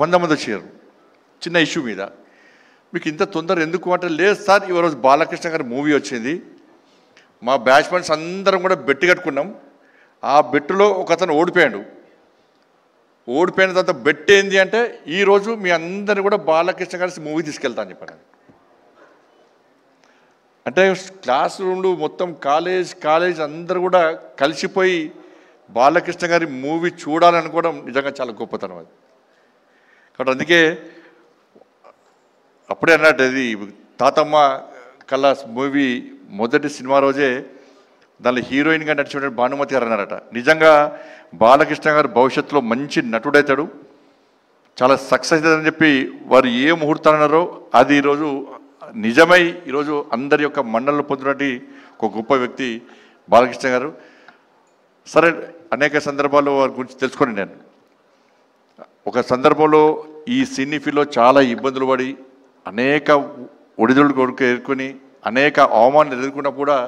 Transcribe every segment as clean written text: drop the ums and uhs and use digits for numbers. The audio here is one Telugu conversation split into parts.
100 మంది వచ్చారు చిన్న ఇష్యూ మీద. మీకు ఇంత తొందర ఎందుకు అంటే, లేదు సార్ ఈరోజు బాలకృష్ణ గారి మూవీ వచ్చింది, మా బ్యాచ్మెంట్స్ అందరం కూడా బెట్టు కట్టుకున్నాం, ఆ బెట్టులో ఒక అతను ఓడిపోయాడు. ఓడిపోయిన తర్వాత బెట్ ఏంది అంటే, ఈరోజు మీ అందరిని కూడా బాలకృష్ణ గారి మూవీ తీసుకెళ్తా అని చెప్పాను. అంటే క్లాస్ రూమ్లు మొత్తం కాలేజ్ అందరూ కూడా కలిసిపోయి బాలకృష్ణ గారి మూవీ చూడాలనుకోవడం నిజంగా చాలా గొప్పతనం అది. కాబట్టి అందుకే అప్పుడే అన్నట్టు, అది తాతమ్మ కల్లాస్ మూవీ మొదటి సినిమా రోజే దానిలో హీరోయిన్గా నడిచిన భానుమతి గారు అన్నారట, నిజంగా బాలకృష్ణ గారు భవిష్యత్తులో మంచి నటుడవుతాడు, చాలా సక్సెస్ అవుతాడని చెప్పి వారు ఏ ముహూర్తాలు అన్నారో అది ఈరోజు నిజమై ఈరోజు అందరి యొక్క మన్ననలు పొందినటువంటి ఒక గొప్ప వ్యక్తి బాలకృష్ణ గారు. సరే, అనేక సందర్భాల్లో వారి గురించి తెలుసుకొని నేను ఒక సందర్భంలో ఈ సినీ ఫీల్డ్లో చాలా ఇబ్బందులు పడి అనేక ఒడిదుడులు కొడుకు ఎదుర్కొని అనేక అవమానాలు ఎదుర్కొన్నా కూడా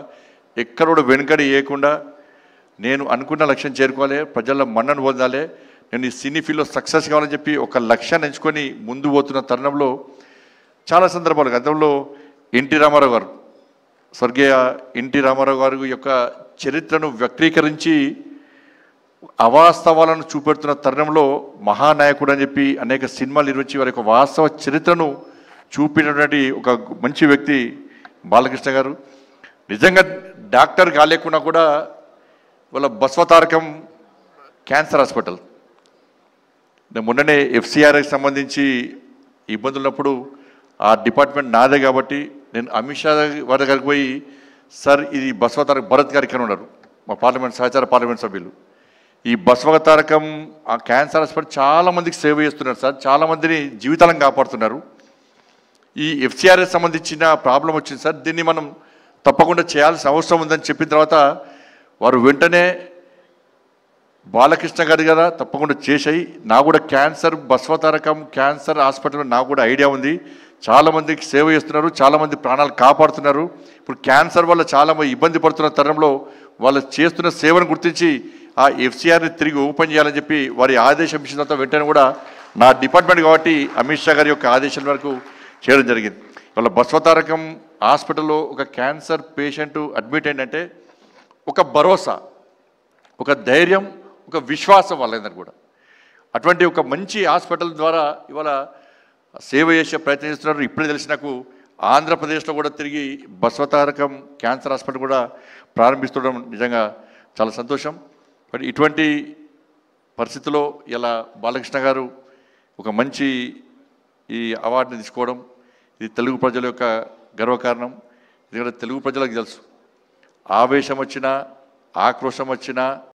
ఎక్కడ కూడా వెనుకడి వేయకుండా నేను అనుకున్న లక్ష్యం చేరుకోవాలి, ప్రజల మన్నను పొందాలి, నేను ఈ సినీ ఫీల్డ్లో సక్సెస్ కావాలని చెప్పి ఒక లక్ష్యాన్ని ఎంచుకొని ముందు పోతున్న తరుణంలో చాలా సందర్భాలు గతంలో ఎన్టీ రామారావు గారు, స్వర్గీయ ఎన్టీ రామారావు గారి యొక్క చరిత్రను వ్యక్తీకరించి అవాస్తవాలను చూపెడుతున్న తరుణంలో మహానాయకుడు అని చెప్పి అనేక సినిమాలు నిర్మించి వారి యొక్క వాస్తవ చరిత్రను చూపినటువంటి ఒక మంచి వ్యక్తి బాలకృష్ణ గారు. నిజంగా డాక్టర్ కాలేకున్నా కూడా వాళ్ళ బసవతారకం క్యాన్సర్ హాస్పిటల్, మొన్ననే ఎఫ్సిఆర్కి సంబంధించి ఇబ్బందులు ఉన్నప్పుడు ఆ డిపార్ట్మెంట్ నాదే కాబట్టి నేను అమిత్ షా వారి దగ్గరికి పోయి, సార్ ఇది బసవతారకం, భరత్ గారు ఇక్కడ ఉన్నారు మా సహచార పార్లమెంట్ సభ్యులు, ఈ బసవతారకం ఆ క్యాన్సర్ హాస్పిటల్ చాలామందికి సేవ చేస్తున్నారు సార్, చాలామందిని జీవితాలను కాపాడుతున్నారు, ఈ ఎఫ్సిఆర్కి సంబంధించిన ప్రాబ్లం వచ్చింది సార్, దీన్ని మనం తప్పకుండా చేయాల్సిన అవసరం ఉందని చెప్పిన తర్వాత వారు వెంటనే బాలకృష్ణ గారి కదా తప్పకుండా చేసాయి, నాకు కూడా క్యాన్సర్ బసవతారకం క్యాన్సర్ హాస్పిటల్ నాకు కూడా ఐడియా ఉంది, చాలామందికి సేవ చేస్తున్నారు, చాలామంది ప్రాణాలు కాపాడుతున్నారు, ఇప్పుడు క్యాన్సర్ వల్ల చాలామంది ఇబ్బంది పడుతున్న తరుణంలో వాళ్ళు చేస్తున్న సేవను గుర్తించి ఆ ఎఫ్సిఆర్ని తిరిగి ఓపెన్ చేయాలని చెప్పి వారి ఆదేశం ఇచ్చిన తర్వాత వెంటనే కూడా నా డిపార్ట్మెంట్ కాబట్టి అమిత్ షా గారి యొక్క ఆదేశాల వరకు చేయడం జరిగింది. వాళ్ళ బసవతారకం హాస్పిటల్లో ఒక క్యాన్సర్ పేషెంట్ అడ్మిట్ అయిందంటే ఒక భరోసా, ఒక ధైర్యం, ఒక విశ్వాసం వాళ్ళందరూ కూడా. అటువంటి ఒక మంచి హాస్పిటల్ ద్వారా ఇవాళ సేవ చేసే ప్రయత్నం చేస్తున్నారు. ఇప్పుడే తెలిసి నాకు ఆంధ్రప్రదేశ్లో కూడా తిరిగి బసవతారకం క్యాన్సర్ హాస్పిటల్ కూడా ప్రారంభిస్తుండడం నిజంగా చాలా సంతోషం. మరి ఇటువంటి పరిస్థితుల్లో ఇలా బాలకృష్ణ గారు ఒక మంచి ఈ అవార్డుని తీసుకోవడం ఇది తెలుగు ప్రజల యొక్క గర్వకారణం. ఎందుకంటే తెలుగు ప్రజలకు తెలుసు, ఆవేశం వచ్చినా ఆక్రోశం వచ్చినా